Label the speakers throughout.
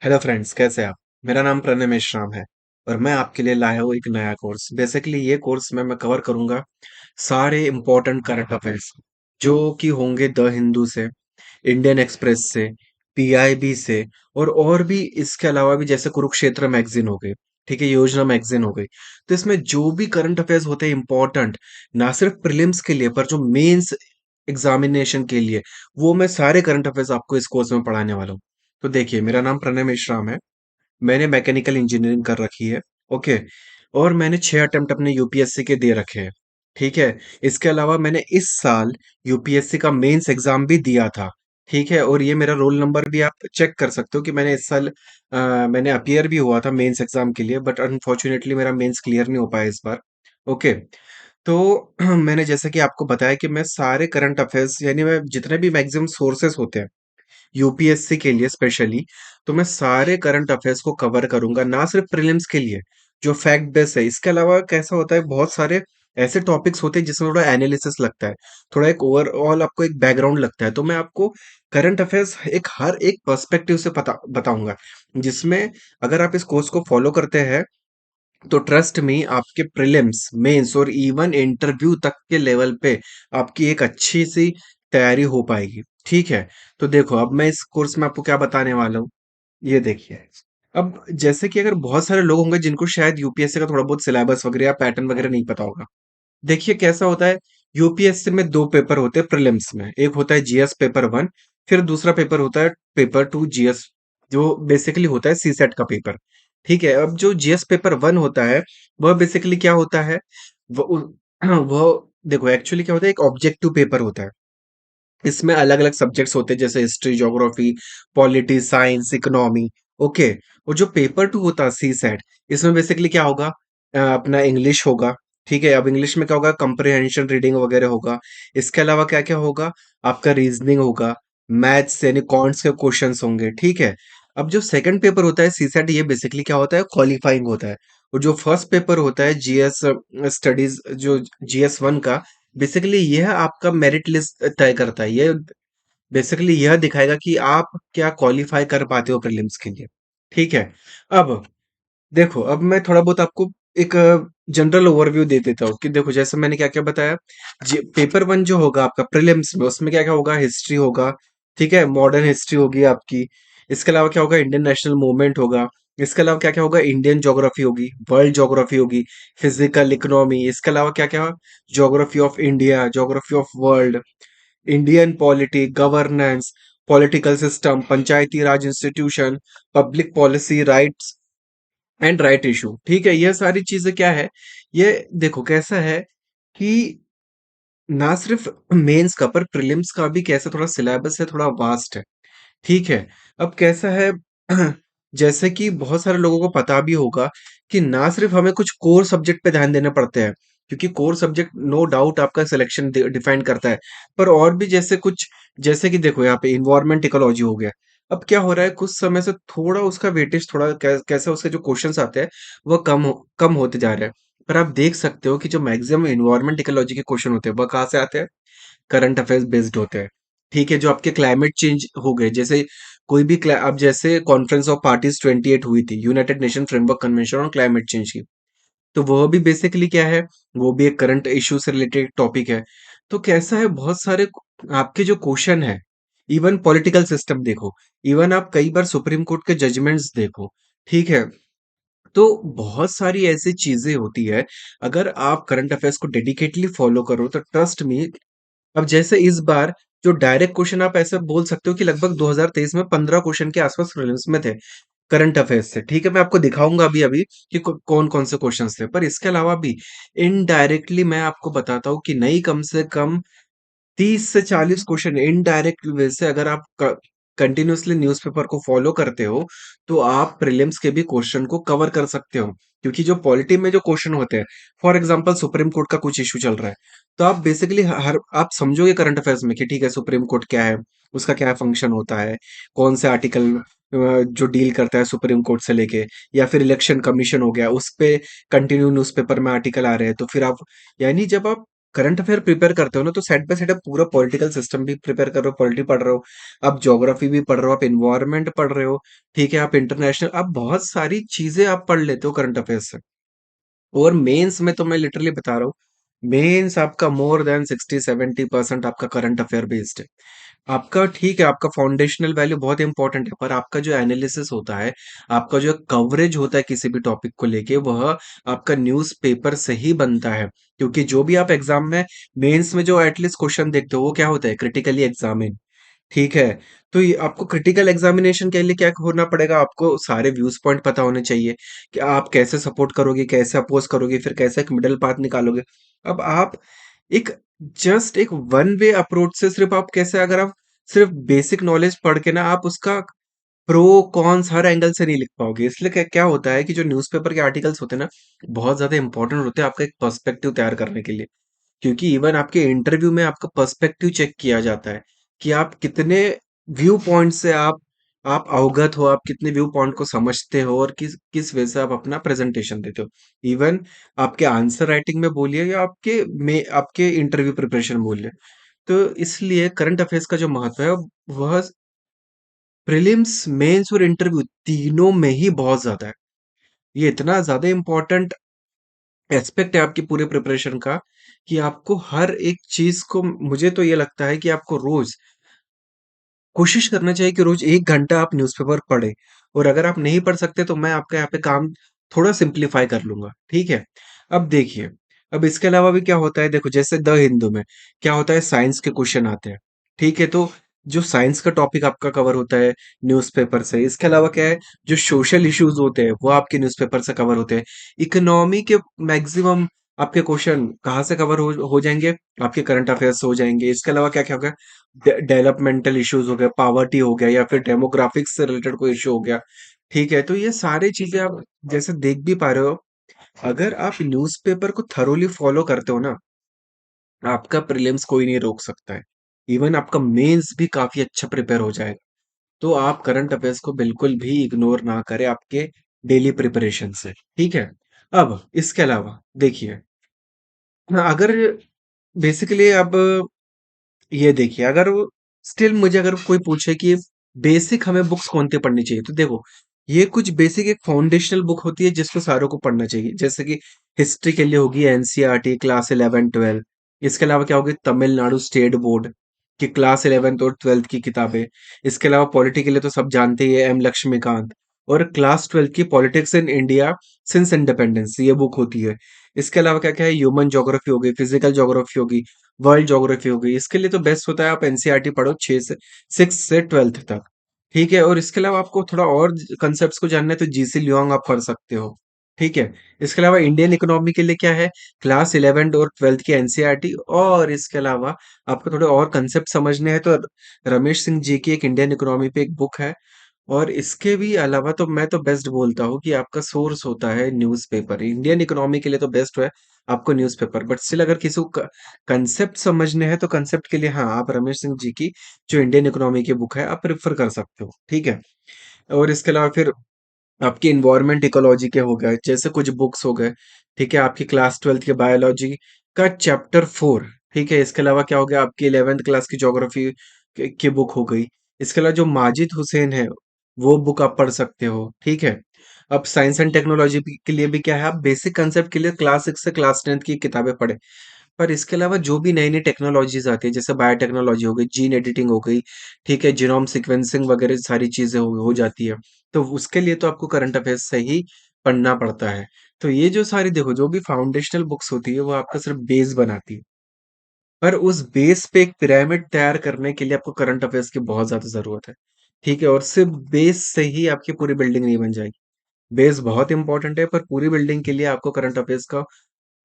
Speaker 1: Hello friends, कैसे हैं आप? मेरा नाम प्रणय मेश्राम है और मैं आपके लिए लाया हूँ एक नया कोर्स। बेसिकली ये कोर्स में मैं कवर करूंगा सारे इंपॉर्टेंट करंट अफेयर्स जो कि होंगे द हिंदू से, इंडियन एक्सप्रेस से, पीआईबी से और भी इसके अलावा भी जैसे कुरुक्षेत्र मैगजीन हो गई, ठीक है, योजना मैगजीन हो गई। तो इसमें जो भी करंट अफेयर्स होते हैं इंपॉर्टेंट, ना सिर्फ प्रीलिम्स के लिए पर जो मेंस एग्जामिनेशन के लिए, वो मैं सारे करंट अफेयर्स आपको इस कोर्स में पढ़ाने वाला हूँ। तो देखिए, मेरा नाम प्रणय मेश्राम है। मैंने मैकेनिकल इंजीनियरिंग कर रखी है। ओके। और मैंने 6 अटेम्प्ट अपने यूपीएससी के दे रखे हैं। ठीक है। इसके अलावा मैंने इस साल यूपीएससी का मेंस एग्जाम भी दिया था। ठीक है। और ये मेरा रोल नंबर भी आप चेक कर सकते हो कि मैंने इस साल मैंने अपियर भी हुआ था मेंस एग्जाम के लिए, बट अनफॉर्चुनेटली मेरा मेंस क्लियर नहीं हो पाया इस बार। ओके। तो मैंने जैसे कि आपको बताया कि मैं सारे करंट अफेयर्स, यानी मैं जितने भी मैक्सिमम सोर्सेस होते हैं यूपीएससी के लिए स्पेशली, तो मैं सारे करंट अफेयर्स को कवर करूंगा, ना सिर्फ प्रीलिम्स के लिए जो फैक्ट बेस है। इसके अलावा कैसा होता है, बहुत सारे ऐसे टॉपिक्स होते हैं जिसमें थोड़ा एनालिसिस लगता है, थोड़ा एक ओवरऑल आपको एक बैकग्राउंड लगता है। तो मैं आपको करंट अफेयर्स एक हर एक पर्सपेक्टिव से पता बताऊंगा, जिसमें अगर आप इस कोर्स को फॉलो करते हैं तो ट्रस्ट मी, आपके प्रीलिम्स, मेंस और इवन इंटरव्यू तक के लेवल पे आपकी एक अच्छी सी तैयारी हो पाएगी। ठीक है। तो देखो, अब मैं इस कोर्स में आपको क्या बताने वाला हूँ, ये देखिए। अब जैसे कि अगर बहुत सारे लोग होंगे जिनको शायद यूपीएससी का थोड़ा बहुत सिलेबस वगैरह या पैटर्न वगैरह नहीं पता होगा। देखिए कैसा होता है, यूपीएससी में दो पेपर होते हैं प्रीलिम्स में। एक होता है जीएस पेपर वन, फिर दूसरा पेपर होता है पेपर टू जीएस, जो बेसिकली होता है सीसेट का पेपर। ठीक है। अब जो जीएस पेपर वन होता है, वह बेसिकली क्या होता है, वो देखो एक्चुअली क्या होता है, एक ऑब्जेक्टिव पेपर होता है। इसमें अलग अलग सब्जेक्ट्स होते हैं जैसे history, geography, polity, science, economy. Okay. और जो पेपर टू होता है सी सेट, इसमें बेसिकली क्या होगा, अपना इंग्लिश होगा। ठीक है। अब इंग्लिश में क्या होगा, कंप्रिहेंशन रीडिंग वगैरह होगा। इसके अलावा क्या क्या होगा, आपका रीजनिंग होगा, मैथ्स यानी कॉन्ट्स के क्वेश्चंस होंगे। ठीक है। अब जो सेकंड पेपर होता है सी सेट, ये बेसिकली क्या होता है, क्वालिफाइंग होता है। और जो फर्स्ट पेपर होता है जीएस स्टडीज, जो जीएस वन का, बेसिकली यह आपका मेरिट लिस्ट तय करता है। ये बेसिकली यह दिखाएगा कि आप क्या क्वालिफाई कर पाते हो प्रीलिम्स के लिए। ठीक है। अब देखो, अब मैं थोड़ा बहुत आपको एक जनरल ओवरव्यू दे देता हूँ कि देखो जैसे मैंने क्या क्या बताया। पेपर वन जो होगा आपका प्रीलिम्स में, उसमें क्या क्या होगा, हिस्ट्री होगा। ठीक है। मॉडर्न हिस्ट्री होगी आपकी। इसके अलावा क्या होगा, इंडियन नेशनल मूवमेंट होगा। इसके अलावा क्या क्या होगा, इंडियन ज्योग्राफी होगी, वर्ल्ड ज्योग्राफी होगी, फिजिकल इकोनॉमी। इसके अलावा क्या क्या, geography of India, geography of world, Indian polity, governance, political system, Panchayati Raj institution, public policy, rights and right issue. ठीक है। ये सारी चीजें क्या है, ये देखो कैसा है कि ना सिर्फ मेंस का पर प्रीलिम्स का भी कैसा थोड़ा सिलेबस है, थोड़ा वास्ट है। ठीक है। अब कैसा है, जैसे कि बहुत सारे लोगों को पता भी होगा कि ना सिर्फ हमें कुछ कोर सब्जेक्ट पे ध्यान देने पड़ते हैं, क्योंकि कोर सब्जेक्ट नो डाउट आपका सिलेक्शन डिफाइन करता है। पर और भी जैसे कुछ, जैसे कि देखो यहाँ पे इन्वायरमेंट इकोलॉजी हो गया। अब क्या हो रहा है, कुछ समय से थोड़ा उसका वेटेज थोड़ा कैसे उसके जो क्वेश्चंस आते हैं वह कम होते जा रहे हैं। पर आप देख सकते हो कि जो मैक्सिमम इन्वायरमेंट इकोलॉजी के क्वेश्चन होते हैं वह कहाँ से आते हैं, करंट अफेयर्स बेस्ड होते हैं। ठीक है। जो आपके क्लाइमेट चेंज हो गए, जैसे कोई भी अब जैसे कॉन्फ्रेंस ऑफ पार्टीज 28 हुई थी, United nation framework convention on climate change की, तो वह भी बेसिकली क्या है, वो भी एक करंट इशू से रिलेटेड टॉपिक है। तो कैसा है, बहुत सारे आपके जो क्वेश्चन है, इवन पॉलिटिकल सिस्टम देखो, इवन आप कई बार सुप्रीम कोर्ट के जजमेंट्स देखो। ठीक है। तो बहुत सारी ऐसी चीजें होती है, अगर आप करंट अफेयर्स को डेडिकेटली फॉलो करो तो ट्रस्ट मी। अब जैसे इस बार जो डायरेक्ट क्वेश्चन, आप ऐसे बोल सकते हो कि लगभग 2023 में 15 क्वेश्चन के आसपास प्रीलिम्स में थे करंट अफेयर्स से। ठीक है। मैं आपको दिखाऊंगा अभी अभी कि कौन कौन से क्वेश्चंस थे। पर इसके अलावा भी इनडायरेक्टली मैं आपको बताता हूँ कि नहीं, कम से कम 30 से 40 क्वेश्चन इनडायरेक्ट वे से, अगर आप कंटिन्यूअसली न्यूज़पेपर को फॉलो करते हो, तो आप प्रीलिम्स के भी क्वेश्चन को कवर कर सकते हो। क्योंकि जो पॉलिटी में जो क्वेश्चन होते हैं, फॉर एग्जांपल सुप्रीम कोर्ट का कुछ इशू चल रहा है, तो आप बेसिकली हर आप समझोगे करंट अफेयर्स में कि ठीक है, सुप्रीम कोर्ट क्या है, उसका क्या फंक्शन होता है, कौन से आर्टिकल जो डील करता है सुप्रीम कोर्ट से लेके, या फिर इलेक्शन कमीशन हो गया, उस पे कंटिन्यू न्यूज़पेपर में आर्टिकल आ रहे हैं। तो फिर आप, यानी जब आप करंट अफेयर प्रिपेयर करते हो ना, तो साइड बाय साइड आप पूरा पॉलिटिकल सिस्टम भी प्रिपेयर कर रहे हो, पॉलिटी पढ़ रहे हो, आप ज्योग्राफी भी पढ़ रहे हो, आप इन्वायरमेंट पढ़ रहे हो, ठीक है, आप इंटरनेशनल, आप बहुत सारी चीजें आप पढ़ लेते हो करंट अफेयर से। और मेंस में तो मैं लिटरली बता रहा हूँ, मेंस आपका मोर देन 60-70% आपका करंट अफेयर बेस्ड है। आपका ठीक है, आपका फाउंडेशनल वैल्यू बहुत इंपॉर्टेंट है, पर आपका जो एनालिसिस होता है, आपका जो कवरेज होता है किसी भी टॉपिक को लेके, वह आपका न्यूज़पेपर से ही बनता है। क्योंकि जो भी आप एग्जाम में, मेंस में जो एटलीस्ट क्वेश्चन देखते हो, वो क्या होता है? क्रिटिकली एग्जामिन, ठीक है। तो ये आपको क्रिटिकल एग्जामिनेशन के लिए क्या होना पड़ेगा? आपको सारे व्यूज पॉइंट पता होने चाहिए कि आप कैसे सपोर्ट करोगे, कैसे अपोज करोगे, फिर कैसे एक मिडल पाथ निकालोगे। अब आप एक जस्ट एक वन वे अप्रोच से सिर्फ आप कैसे, अगर आप सिर्फ बेसिक नॉलेज पढ़ के ना, आप उसका प्रो कॉन्स हर एंगल से नहीं लिख पाओगे। इसलिए क्या क्या होता है कि जो न्यूज़पेपर के आर्टिकल्स होते हैं ना, बहुत ज्यादा इंपॉर्टेंट होते हैं आपका एक पर्सपेक्टिव तैयार करने के लिए। क्योंकि इवन आपके इंटरव्यू में आपका पर्सपेक्टिव चेक किया जाता है कि आप कितने व्यू पॉइंट से आप अवगत हो, आप कितने व्यू पॉइंट को समझते हो, और किस किस वे से आप अपना प्रेजेंटेशन देते हो। इवन आपके आंसर राइटिंग में बोलिए, या आपके इंटरव्यू प्रिपरेशन बोलिए। तो इसलिए करंट अफेयर्स का जो महत्व है, वह प्रीलिम्स, मेंस और इंटरव्यू तीनों में ही बहुत ज्यादा है। ये इतना ज्यादा इंपॉर्टेंट एस्पेक्ट है आपकी पूरे प्रिपरेशन का, कि आपको हर एक चीज को, मुझे तो ये लगता है कि आपको रोज कोशिश करना चाहिए कि रोज 1 घंटा आप न्यूज़पेपर पढ़ें। और अगर आप नहीं पढ़ सकते, तो मैं आपका यहाँ पे काम थोड़ा सिंप्लीफाई कर लूंगा, ठीक है। अब देखिए, अब इसके अलावा भी क्या होता है, देखो जैसे द हिंदू में क्या होता है, साइंस के क्वेश्चन आते हैं, ठीक है। तो जो साइंस का टॉपिक आपका कवर होता है न्यूज़पेपर से, इसके अलावा क्या है, जो सोशल इश्यूज होते हैं वो आपके न्यूज़पेपर से कवर होते हैं। इकोनॉमी के मैक्सिमम आपके क्वेश्चन कहाँ से कवर हो जाएंगे? आपके करंट अफेयर्स से हो जाएंगे। इसके अलावा क्या क्या होगा, डेवलपमेंटल इश्यूज हो गए, पावर्टी हो गया, या फिर डेमोग्राफिक्स से रिलेटेड कोई इशू हो गया, ठीक है। तो ये सारी चीजें आप जैसे देख भी पा रहे हो, अगर आप न्यूज़पेपर को थरोली फॉलो करते हो ना, आपका प्रीलिम्स कोई नहीं रोक सकता है। इवन आपका मेंस भी काफी अच्छा प्रिपेयर हो जाएगा। तो आप करंट अफेयर्स को बिल्कुल भी इग्नोर ना करें आपके डेली प्रिपरेशन से, ठीक है। अब इसके अलावा देखिए, अगर बेसिकली अब ये देखिए, अगर वो स्टिल मुझे अगर कोई पूछे कि बेसिक हमें बुक्स कौन सी पढ़नी चाहिए, तो देखो, ये कुछ बेसिक एक फाउंडेशनल बुक होती है जिसको सारों को पढ़ना चाहिए। जैसे कि हिस्ट्री के लिए होगी एनसीईआरटी क्लास 11-12। इसके अलावा क्या होगी, तमिलनाडु स्टेट बोर्ड की क्लास 11th और 12th की किताबें। इसके अलावा पॉलिटी के लिए तो सब जानते ही है, एम लक्ष्मीकांत। और क्लास 12th की politics in India since independence, ये बुक होती है। इसके अलावा क्या क्या है, ह्यूमन ज्योग्राफी हो गई, फिजिकल ज्योग्राफी होगी, वर्ल्ड ज्योग्राफी हो गई। इसके लिए तो बेस्ट होता है आप एनसीईआरटी पढ़ो, 6 से 12th तक, ठीक है। और इसके अलावा आपको थोड़ा और कंसेप्ट को जानना है, तो जीसी लियोंग आप पढ़ सकते हो, ठीक है। इसके अलावा इंडियन इकोनॉमी के लिए क्या है, क्लास 11th और 12th की एनसीईआरटी। और इसके अलावा आपको थोड़े और कंसेप्ट समझने हैं, तो रमेश सिंह जी की एक इंडियन इकोनॉमी पे एक बुक है। और इसके भी अलावा तो मैं तो बेस्ट बोलता हूँ कि आपका सोर्स होता है न्यूज़पेपर। इंडियन इकोनॉमी के लिए तो बेस्ट है आपको न्यूज़पेपर, बट स्टिल अगर किसी को कंसेप्ट समझने हैं, तो कंसेप्ट के लिए हाँ, आप रमेश सिंह जी की जो इंडियन इकोनॉमी की बुक है, आप प्रेफर कर सकते हो, ठीक है। और इसके अलावा फिर आपकी इन्वायरमेंट इकोलॉजी के हो गए, जैसे कुछ बुक्स हो गए, ठीक है। आपकी क्लास 12th के बायोलॉजी का चैप्टर 4, ठीक है। इसके अलावा क्या हो गया, आपकी 11th क्लास की ज्योग्राफी की बुक हो गई। इसके अलावा जो माजिद हुसैन है, वो बुक आप पढ़ सकते हो, ठीक है। अब साइंस एंड टेक्नोलॉजी के लिए भी क्या है, आप बेसिक कंसेप्ट के लिए क्लास 6 से क्लास 10th की किताबें पढ़े। पर इसके अलावा जो भी नई नई टेक्नोलॉजीज आती है, जैसे बायोटेक्नोलॉजी हो गई, जीन एडिटिंग हो गई, ठीक है, जीनोम सीक्वेंसिंग वगैरह सारी चीजें हो जाती है। तो उसके लिए तो आपको करंट अफेयर्स से ही पढ़ना पड़ता है। तो ये जो सारी देखो, जो भी फाउंडेशनल बुक्स होती है, वो आपका सिर्फ बेस बनाती है। पर उस बेस पे एक पिरामिड तैयार करने के लिए आपको करंट अफेयर्स की बहुत ज्यादा जरूरत है, ठीक है। और सिर्फ बेस से ही आपकी पूरी बिल्डिंग नहीं बन जाएगी। बेस बहुत इंपॉर्टेंट है, पर पूरी बिल्डिंग के लिए आपको करंट अफेयर्स का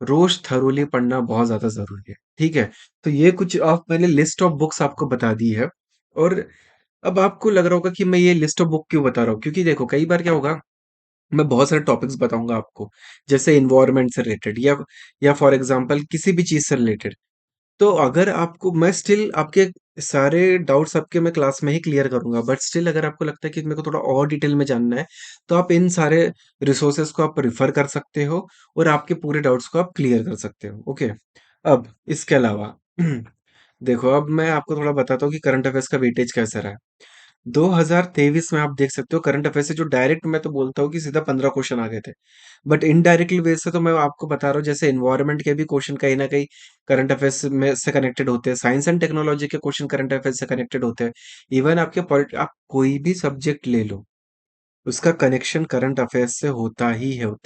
Speaker 1: रोज थरोली पढ़ना बहुत ज्यादा जरूरी है, ठीक है। तो ये कुछ आप, मैंने लिस्ट ऑफ बुक्स आपको बता दी है। और अब आपको लग रहा होगा कि मैं ये लिस्ट ऑफ बुक क्यों बता रहा हूँ, क्योंकि देखो कई बार क्या होगा, मैं बहुत सारे टॉपिक्स बताऊंगा आपको, जैसे इन्वायरमेंट से रिलेटेड, या फॉर एग्जांपल किसी भी चीज से रिलेटेड। तो अगर आपको, मैं स्टिल आपके सारे डाउट्स आपके मैं क्लास में ही क्लियर करूंगा, बट स्टिल अगर आपको लगता है कि मेरे को थोड़ा और डिटेल में जानना है, तो आप इन सारे रिसोर्सेस को आप रिफर कर सकते हो, और आपके पूरे डाउट्स को आप क्लियर कर सकते हो, ओके। अब इसके अलावा देखो, अब मैं आपको थोड़ा बताता हूँ कि करंट अफेयर्स का वेटेज कैसा रहा है। 2023 में आप देख सकते हो करंट अफेयर से जो डायरेक्ट मैं तो बोलता हूँ कि सीधा 15 क्वेश्चन आ गए थे। बट इनडायरेक्टली वे से तो मैं आपको बता रहा हूँ, जैसे एनवायरनमेंट के भी क्वेश्चन कहीं न कहीं करंट अफेयर्स में से कनेक्टेड होते हैं। साइंस एंड टेक्नोलॉजी के क्वेश्चन करंट अफेयर्स से कनेक्टेड होते हैं। इवन आपके पॉलिट आप कोई भी सब्जेक्ट ले लो, उसका कनेक्शन करंट अफेयर्स से होता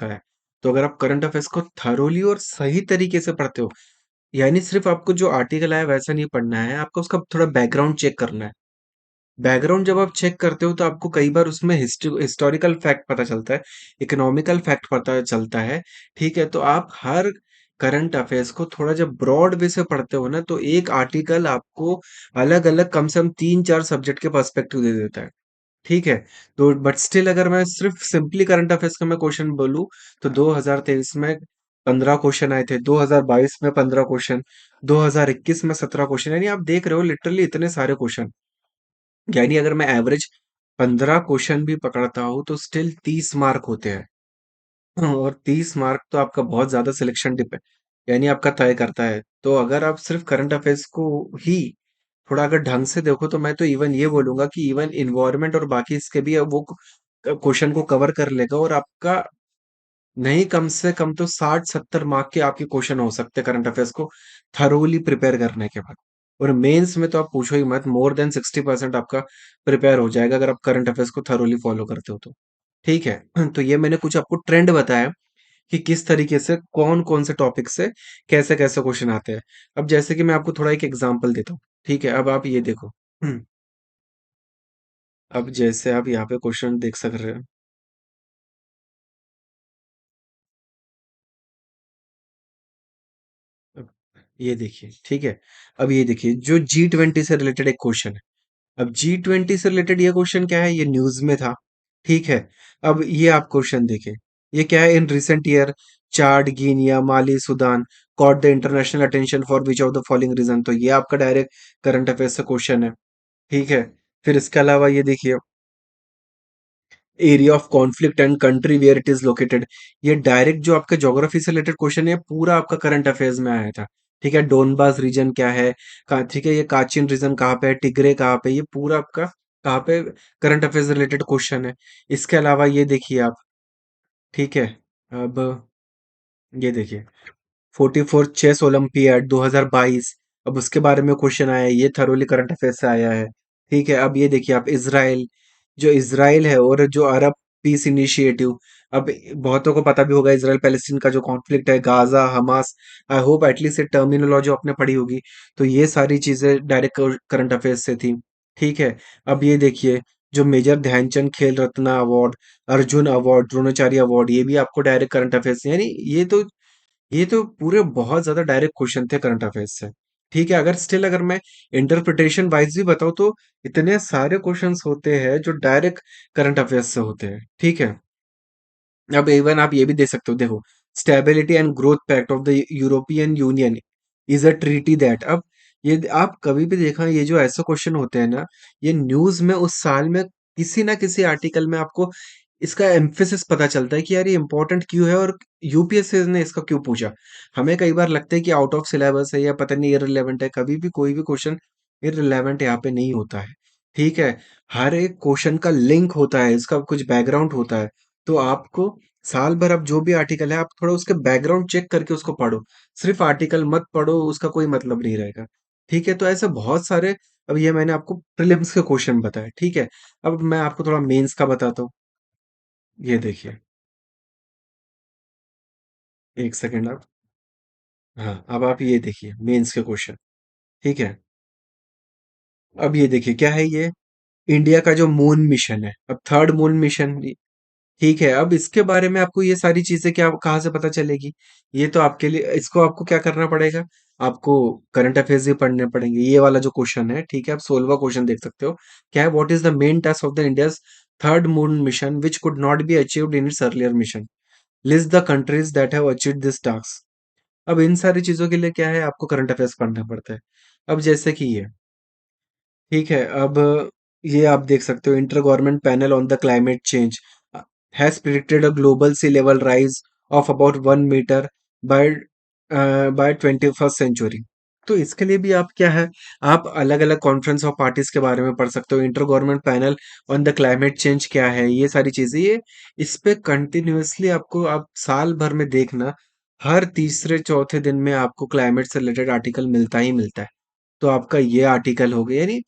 Speaker 1: है। तो अगर आप करंट अफेयर्स को थरोली और सही तरीके से पढ़ते हो, यानी सिर्फ़ आपको जो आर्टिकल आया वैसा नहीं पढ़ना है, आपको उसका थोड़ा बैकग्राउंड चेक करना है। बैकग्राउंड जब आप चेक करते हो तो आपको कई बार उसमें हिस्टोरिकल फैक्ट पता चलता है, इकोनॉमिकल फैक्ट पता चलता है, ठीक है? तो आप हर करंट अफेयर्स को थोड़ा जब ब्रॉड वे से पढ़ते हो ना, तो एक आर्टिकल आपको अलग-अलग कम से कम 3-4 सब्जेक्ट के पर्सपेक्टिव दे देता है, ठीक है? तो बट स्टिल अगर मैं सिर्फ़ सिंपली करंट अफेयर्स का मैं क्वेश्चन बोलूँ, तो 2023 में 15 क्वेश्चन आए थे, 2022 में 15 क्वेश्चन, 2021 में 17 क्वेश्चन, यानी आप देख रहे हो लिटरली इतने सारे क्वेश्चन। यानी अगर मैं एवरेज 15 क्वेश्चन भी पकड़ता हूँ तो स्टिल 30 मार्क होते हैं। और 30 मार्क तो आपका बहुत ज़्यादा सिलेक्शन यानी आपका तय करता है। तो अगर आप सिर्फ़ करंट अफ़ेयर्स को ही थोड़ा अगर ढंग से देखो, तो मैं तो इवन ये बोलूँगा कि इवन एनवायरनमेंट और बाकी इसके भी वो क्वेश्चन को कवर कर लेगा, और आपका नहीं कम से कम तो 60-70 मार्क के आपके क्वेश्चन हो सकते हैं करंट अफेयर्स को थरोली प्रिपेयर करने के बाद। और मेंस में तो आप पूछो ही मत, मोर देन 60% आपका प्रिपेयर हो जाएगा अगर आप करंट अफेयर्स को थरोली फॉलो करते हो तो। ठीक है? तो ये मैंने कुछ आपको ट्रेंड बताया कि किस तरीके से कौन-कौन से टॉपिक से कैसे-कैसे क्वेश्चन आते हैं। अब जैसे कि मैं आपको थोड़ा एक एग्ज़ाम्पल देता हूँ। ठीक है? अब आप ये देखो। अब जैसे आप यहाँ पे क्वेश्चन देख सक रहे हो। अब ये देखिए, ठीक है? अब ये देखिए जो G20 से रिलेटेड एक क्वेश्चन है। अब G20 से रिलेटेड ये क्वेश्चन क्या है, ये न्यूज़ में था, ठीक है? अब ये आप क्वेश्चन देखें, ये क्या है, in recent year Chad, Guinea, Mali, Sudan caught the international attention for which of the following reason, तो ये आपका डायरेक्ट करंट अफेयर्स से क्वेश्चन है, ठीक है? फिर इसके अलावा ये देखिए, area of conflict and country where it is located, ये डायरेक्ट जो आपका ज्योग्राफी से रिलेटेड क्वेश्चन है, पूरा आपका करंट अफेयर्स में आया था, ठीक है? डोनबास रीजन क्या है, ठीक है, ये काचिन रीजन कहाँ पे है, टिग्रे कहाँ पे, ये पूरा आपका कहाँ पे करंट अफेयर्स रिलेटेड क्वेश्चन है। इसके अलावा ये देखिए आप, ठीक है? अब ये देखिए, 44 चेस ओलंपियाड 2022, अब उसके बारे में क्वेश्चन आया है, ये थरोली करंट अफेयर से आया है, ठीक है? अब ये देखिए आप, इज़राइल, जो इज़राइल है और जो अरब पीस इनिशिएटिव, अब बहुतों को पता भी होगा इज़राइल पैलेस्टीन का जो कॉन्फ्लिक्ट है, Gaza, Hamas, I hope at least ये टर्मिनोलॉजी आपने पढ़ी होगी। तो ये सारी चीज़ें डायरेक्ट करंट अफेयर्स से थी, ठीक है? अब ये देखिए, जो major Dhyanchand Khel Ratna award, Arjuna award, Dronacharya award, ये भी आपको डायरेक्ट करंट अफेयर्स से, यानी ये तो पूरे बहुत ज़्यादा डायरेक्ट क्वेश्चन थे करंट अफेयर्स से। ठीक है, अगर स्टिल अगर मैं इंटरप्रिटेशन वाइज़ भी बताऊँ, तो इतने सारे क्वेश्चंस होते हैं जो डायरेक्ट करंट अफेयर्स से होते हैं। ठीक है? अब इवन आप ये भी देख सकते हो, देखो, stability and growth pact of the European Union is a treaty that, अब ये आप कभी भी देखा, ये जो ऐसे क्वेश्चन होते हैं ना, ये न्यूज़ में उस साल में किसी ना किसी आर्टिकल में आपको इसका एम्फेसिस पता चलता है कि यार ये इम्पोर्टेंट क्यों है और यूपीएससी ने इसका क्यों पूछा। हमें कई बार लगता है कि आउट ऑफ सिलेबस है या पता नहीं इर्रेलेवेंट है, कभी भी कोई भी क्वेश्चन इर्रेलेवेंट यहाँ पे नहीं होता है, ठीक है? हर एक क्वेश्चन का लिंक होता है, इसका कुछ बैकग्राउंड होता है। तो आपको साल भर अब जो भी आर्टिकल है, आप थोड़ा उसके बैकग्राउंड चेक करके उसको पढ़ो। सिर्फ़ आर्टिकल मत पढ़ो, उसका कोई मतलब नहीं रहेगा। ठीक है? तो ऐसे बहुत सारे, अब ये मैंने आपको प्रीलिम्स के क्वेश्चन बताए, ठीक है? अब मैं आपको थोड़ा मेंस का बताता हूँ। ये देखिए, 1 सेकंड आप, हाँ, अब आप ये देखिए मेंस के क्वेश्चन, ठीक है? अब ये देखिए क्या है ये? इंडिया का जो मून मिशन है, अब थर्ड मून मिशन, ठीक है, अब इसके बारे में आपको ये सारी चीज़ें क्या कहाँ से पता चलेगी? ये तो आपके लिए, इसको आपको क्या करना पड़ेगा? आपको करंट अफेयर्स भी पढ़ने पड़ेंगे। ये वाला जो क्वेश्चन है, ठीक है? आप 16वाँ क्वेश्चन देख सकते हो। क्या है? What is the main task of the India's third moon mission which could not be achieved in its earlier mission? List the countries that have achieved this task. अब इन सारी चीज़ों के लिए क्या है? आपको करंट अफेयर्स पढ़ना पड़ता है। अब जैसे कि ये, ठीक है, अब ये आप देख सकते हो, inter government panel on the climate change has predicted a global sea level rise of about 1 meter by by 21st century. तो इसके लिए भी आप क्या है, आप अलग-अलग कॉन्फ्रेंस और पार्टीज के बारे में पढ़ सकते हो। Inter government panel on the climate change क्या है, ये सारी चीज़ें, ये इस पे कंटिन्यूअसली आपको आप साल भर में देखना, हर तीसरे चौथे दिन में आपको क्लाइमेट से रिलेटेड आर्टिकल मिलता ही मिलता है। तो आपका ये आर्टिकल हो गया, यानी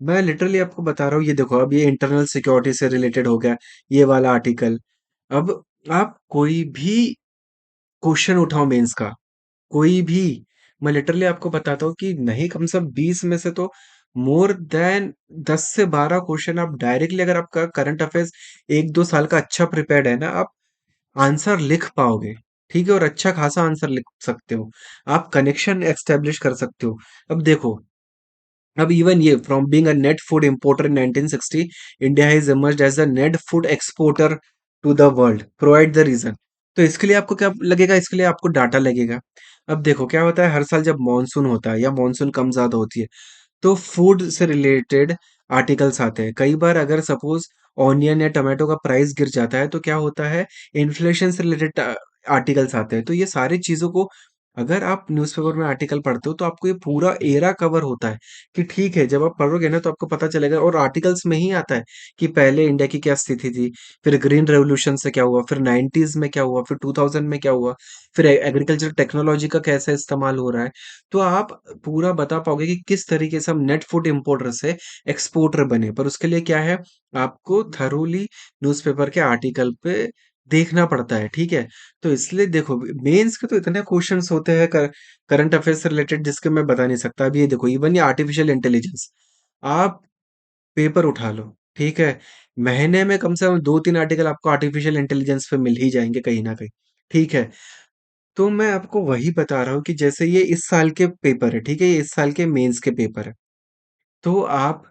Speaker 1: मैं लिटरली आपको बता रहा हूँ, ये देखो अब ये इंटरनल सिक्योरिटी से रिलेटेड हो गया, ये वाला आर्टिकल। अब आप कोई भी क्वेश्चन उठाओ मेंस का, कोई भी, मैं लिटरली आपको बताता हूँ कि नहीं कम से कम 20 में से तो मोर देन 10 से 12 क्वेश्चन आप डायरेक्टली, अगर आपका करंट अफेयर्स 1-2 साल का अच्छा प्रिपेयर्ड है ना, आप आंसर लिख पाओगे, ठीक है? और अच्छा खासा आंसर लिख सकते हो। आप कनेक्शन एस्टेब्लिश कर सकते हो। अब देखो, अब इवन ये from being a net food importer in 1960, India has emerged as a net food exporter to the world, provide the region. तो इसके लिए आपको क्या लगेगा, इसके लिए आपको डाटा लगेगा। अब देखो क्या होता है, हर साल जब मॉनसून होता है या मॉनसून कम ज्यादा होती है, तो फूड से रिलेटेड आर्टिकल्स आते हैं। कई बार अगर सपोज ऑनियन या टमाटो का प्राइस गिर जाता है, तो क्या होता है, इन्फ्लेशन से रिलेटेड आर्टिकल्स आते हैं। तो ये सारी चीजों को अगर आप न्यूज़पेपर में आर्टिकल पढ़ते हो, तो आपको ये पूरा एरा कवर होता है कि ठीक है, जब आप पढ़ोगे ना तो आपको पता चलेगा, और आर्टिकल्स में ही आता है कि पहले इंडिया की क्या स्थिति थी, फिर ग्रीन रेवोल्यूशन से क्या हुआ, फिर 90s में क्या हुआ, फिर 2000 में क्या हुआ, फिर एग्रीकल्चर टेक्नोलॉजी का कैसे इस्तेमाल हो रहा है। तो आप पूरा बता पाओगे कि किस तरीके से हम नेट फूड इंपोर्टर से एक्सपोर्टर बने। पर उसके लिए क्या है, आपको थरोली न्यूज़पेपर के आर्टिकल पे देखना पड़ता है, ठीक है? तो इसलिए देखो, मेंस के तो इतने क्वेश्चंस होते हैं करंट अफेयर से रिलेटेड, जिसके मैं बता नहीं सकता। अभी ये देखो, इवन ये आर्टिफिशियल इंटेलिजेंस, आप पेपर उठा लो, ठीक है? महीने में कम से कम 2-3 आर्टिकल आपको आर्टिफिशियल इंटेलिजेंस पे मिल ही जाएँगे कहीं न कहीं, ठीक है? तो मैं आपको वही बता रहा हूँ कि जैसे ये इस साल के पेपर है, ठीक है? ये इस साल के मेंस के पेपर है। तो आप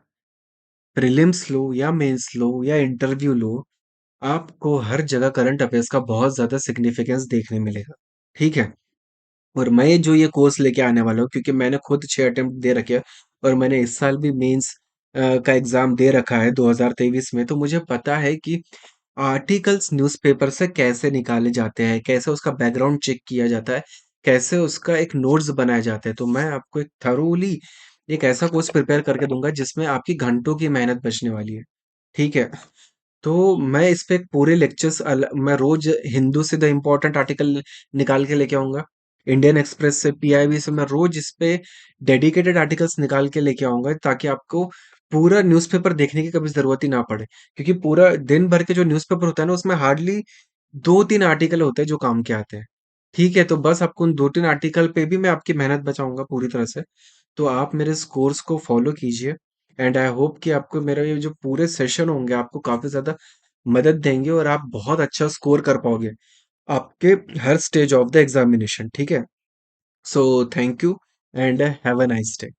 Speaker 1: प्रीलिम्स लो या मेंस लो या इंटरव्यू लो, आपको हर जगह करंट अफेयर्स का बहुत ज़्यादा सिग्निफिकेंस देखने मिलेगा, ठीक है? और मैं जो ये कोर्स लेके आने वाला हूँ, क्योंकि मैंने खुद 6 अटेम्प्ट दे रखे हैं और मैंने इस साल भी मेंस का एग्ज़ाम दे रखा है 2023 में, तो मुझे पता है कि आर्टिकल्स न्यूज़पेपर से कैसे निकाले जाते हैं, कैसे उसका बैकग्राउंड चेक किया जाता है, कैसे उसका एक नोट्स बनाए जाते हैं। तो मैं आपको एक थरोली एक ऐसा कोर्स प्रिपेयर करके दूँगा जिसमें आपकी घंटों की मेहनत बचने वाली है, ठीक है? तो मैं इस पे पूरे लेक्चर्स मैं रोज हिंदू से द इम्पोर्टेंट आर्टिकल निकाल के लेके आऊंगा, इंडियन एक्सप्रेस से, पीआईबी से, मैं रोज इस पे डेडिकेटेड आर्टिकल्स निकाल के लेके आऊंगा, ताकि आपको पूरा न्यूज़पेपर देखने की कभी जरूरत ही ना पड़े। क्योंकि पूरा दिन भर के जो न्यूज़पेपर होता है ना, उसमें हार्डली 2-3 आर्टिकल होते हैं जो काम के आते हैं। ठीक है, तो बस आपको उन 2-3 आर्टिकल पे भी मैं आपकी मेहनत बचाऊंगा पूरी तरह से। तो आप मेरे इस कोर्स को फॉलो कीजिए, एंड आई होप कि आपको मेरा ये जो पूरे सेशन होंगे आपको काफ़ी ज़्यादा मदद देंगे और आप बहुत अच्छा स्कोर कर पाओगे आपके हर स्टेज ऑफ द एग्ज़ामिनेशन, ठीक है? So thank you and have a nice day.